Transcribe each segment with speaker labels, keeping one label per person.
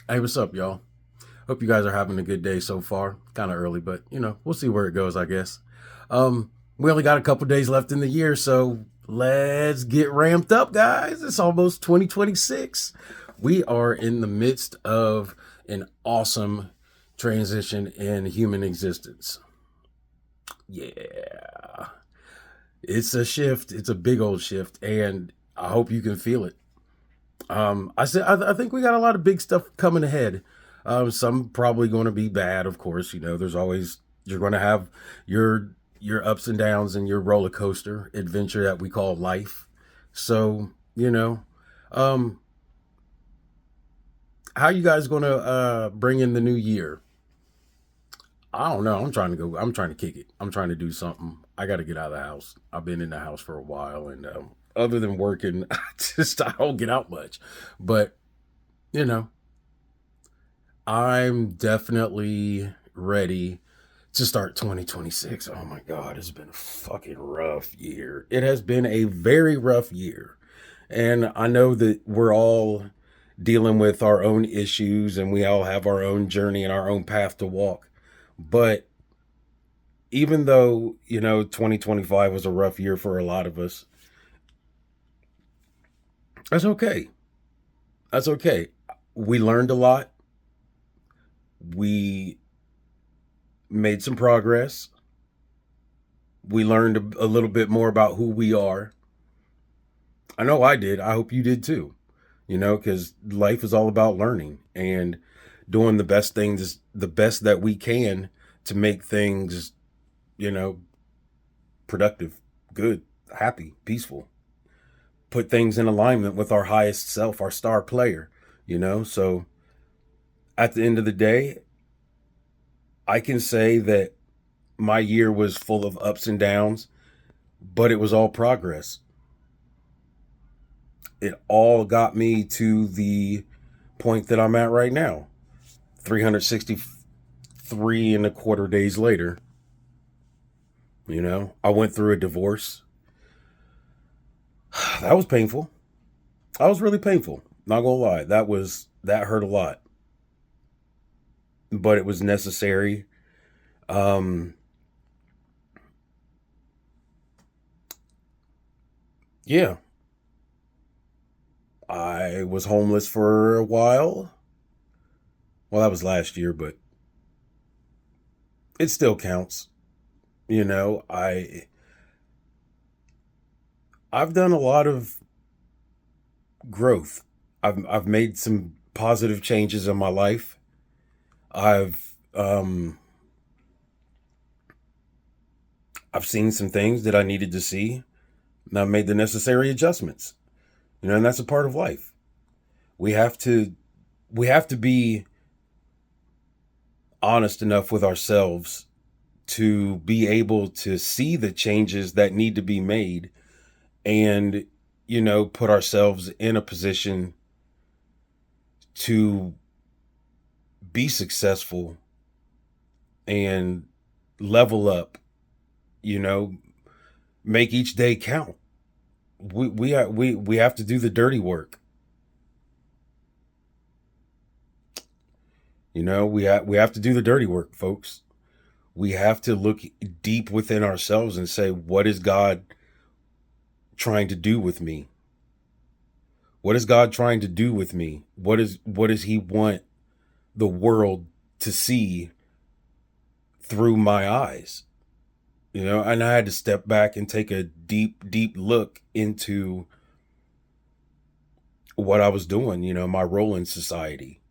Speaker 1: Hey, what's up, y'all? Hope you guys are having a good day so far. Kind of early, but we'll see where it goes, I guess. We only got a couple days left in the year, so let's get ramped up, guys. It's almost 2026. We are in the midst of an awesome transition in human existence. Yeah. It's a shift. It's a big old shift, and I hope you can feel it. I think we got a lot of big stuff coming ahead. Some probably going to be bad, of course. There's always you're going to have your your ups and downs and your roller coaster adventure that we call life. So um, how you guys going to bring in the new year? I don't know. I'm trying to go. I'm trying to kick it. I'm trying to do something. I got to get out of the house. I've been in the house for a while, and other than working, I don't get out much. But you know, I'm definitely ready to start 2026. Oh my God, it's been a fucking rough year. It has been a very rough year. And I know that we're all dealing with our own issues and we all have our own journey and our own path to walk. But even though, 2025 was a rough year for a lot of us, that's okay. That's okay. We learned a lot. We made some progress. We learned a little bit more about who we are. I know I did. I hope you did too. Because life is all about learning and doing the best things, the best that we can to make things, you know, productive, good, happy, peaceful. Put things in alignment with our highest self, our star player. So at the end of the day, I can say that my year was full of ups and downs, but it was all progress. It all got me to the point that I'm at right now. 363 and a quarter days later, I went through a divorce. That was painful. That was really painful. Not gonna lie. That hurt a lot. But it was necessary. Um yeah. I was homeless for a while. Well, that was last year, but it still counts. I've done a lot of growth. I've made some positive changes in my life. I've seen some things that I needed to see, and I've made the necessary adjustments. And that's a part of life. We have to we have to be honest enough with ourselves to be able to see the changes that need to be made and put ourselves in a position to be successful and level up, you know, make each day count. We have to do the dirty work. We have to do the dirty work, folks. We have to look deep within ourselves and say, what is God trying to do with me? What is God trying to do with me? What does he want the world to see through my eyes? And I had to step back and take a deep, deep look into what I was doing, my role in society.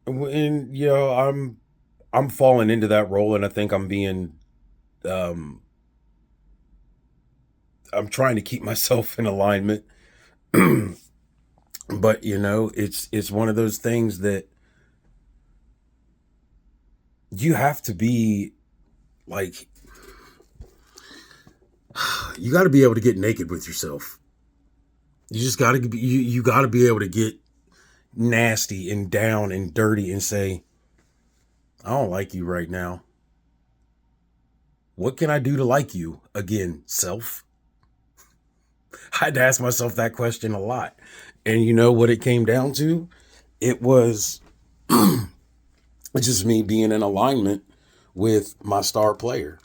Speaker 1: And I'm falling into that role, and I think um I'm trying to keep myself in alignment. But it's one of those things that you have to be like, you got to be able to get naked with yourself. You just got to be you got to be able to get nasty and down and dirty and say, I don't like you right now. What can I do to like you again, self? I had to ask myself that question a lot. And you know what it came down to? It was just me being in alignment with my star player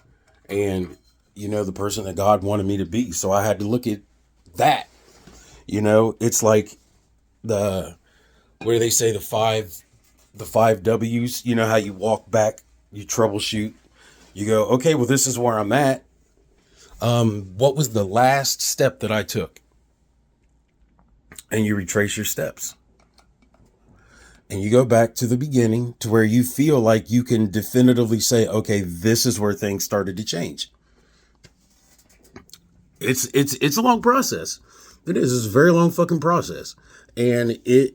Speaker 1: and, the person that God wanted me to be. So I had to look at that. It's like the, where they say the five W's, how you walk back, you troubleshoot, you go, okay, well, this is where I'm at. What was the last step that I took? And you retrace your steps. And you go back to the beginning to where you feel like you can definitively say, okay, this is where things started to change. It's a long process. It is. It's a very long fucking process. And it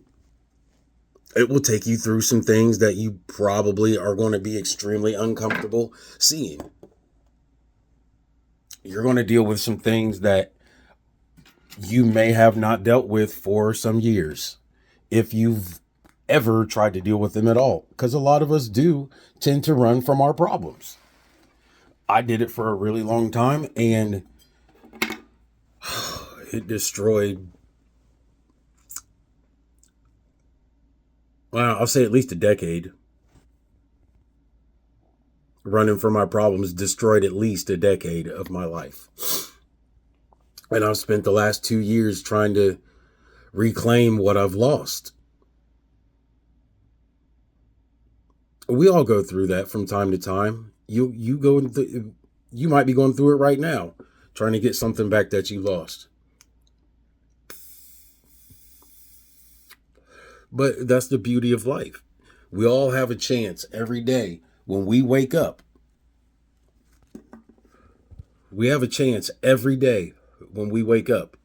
Speaker 1: will take you through some things that you probably are going to be extremely uncomfortable seeing. You're going to deal with some things that you may have not dealt with for some years, if you've ever tried to deal with them at all, because a lot of us do tend to run from our problems. I did it for a really long time, and it destroyed, well, I'll say at least a decade. Running from my problems destroyed at least a decade of my life. And I've spent the last 2 years trying to reclaim what I've lost. We all go through that from time to time. You might be going through it right now, trying to get something back that you lost. But that's the beauty of life. We all have a chance every day when we wake up. We have a chance every day when we wake up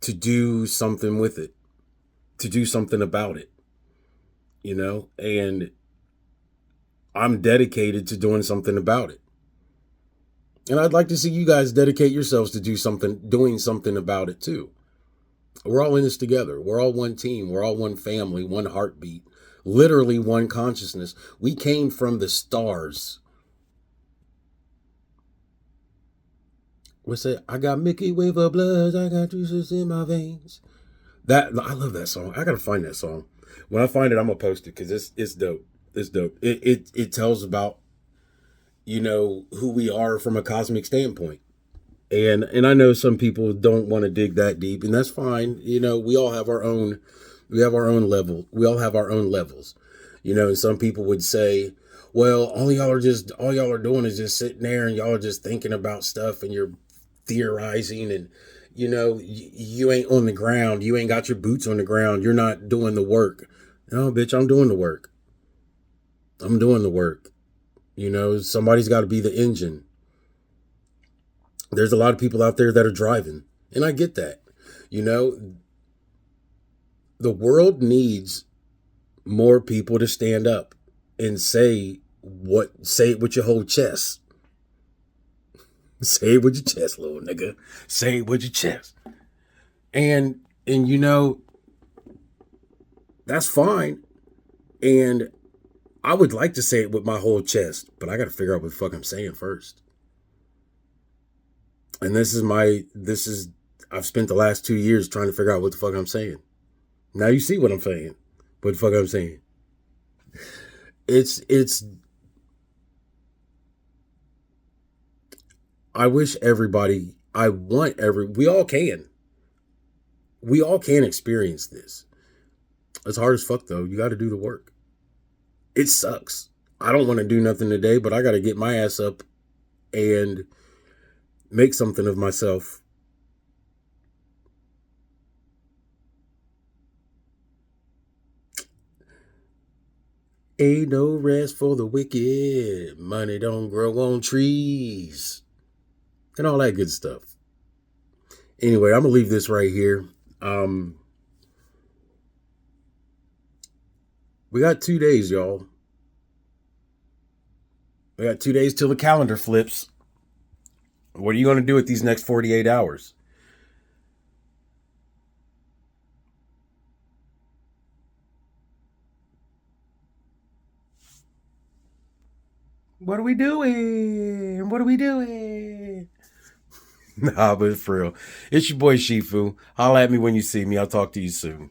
Speaker 1: to do something with it, to do something about it, and I'm dedicated to doing something about it. And I'd like to see you guys dedicate yourselves to doing something about it too. We're all in this together. We're all one team. We're all one family, one heartbeat, literally one consciousness. We came from the stars. What's that? I got Mickey Waver blood. I got juices in my veins. I love that song. I gotta find that song. When I find it, I'm gonna post it because it's dope. It's dope. It tells about who we are from a cosmic standpoint. And I know some people don't want to dig that deep, and that's fine. We all have our own level. We all have our own levels. And some people would say, well, all y'all are doing is just sitting there and y'all are just thinking about stuff and you're theorizing and you ain't on the ground. You ain't got your boots on the ground. You're not doing the work. No, bitch, I'm doing the work. I'm doing the work. Somebody's got to be the engine. There's a lot of people out there that are driving, and I get that. The world needs more people to stand up and say it with your whole chest. Say it with your chest, little nigga. Say it with your chest. And that's fine. And I would like to say it with my whole chest, but I got to figure out what the fuck I'm saying first. And I've spent the last 2 years trying to figure out what the fuck I'm saying. Now you see what I'm saying. What the fuck I'm saying. We all can experience this. It's hard as fuck though. You got to do the work. It sucks. I don't want to do nothing today, but I got to get my ass up and make something of myself. Ain't no rest for the wicked. Money don't grow on trees. And all that good stuff. Anyway, I'm going to leave this right here. We got 2 days, y'all. We got 2 days till the calendar flips. What are you going to do with these next 48 hours? What are we doing? What are we doing? Nah, but for real. It's your boy Shifu. Holla at me when you see me. I'll talk to you soon.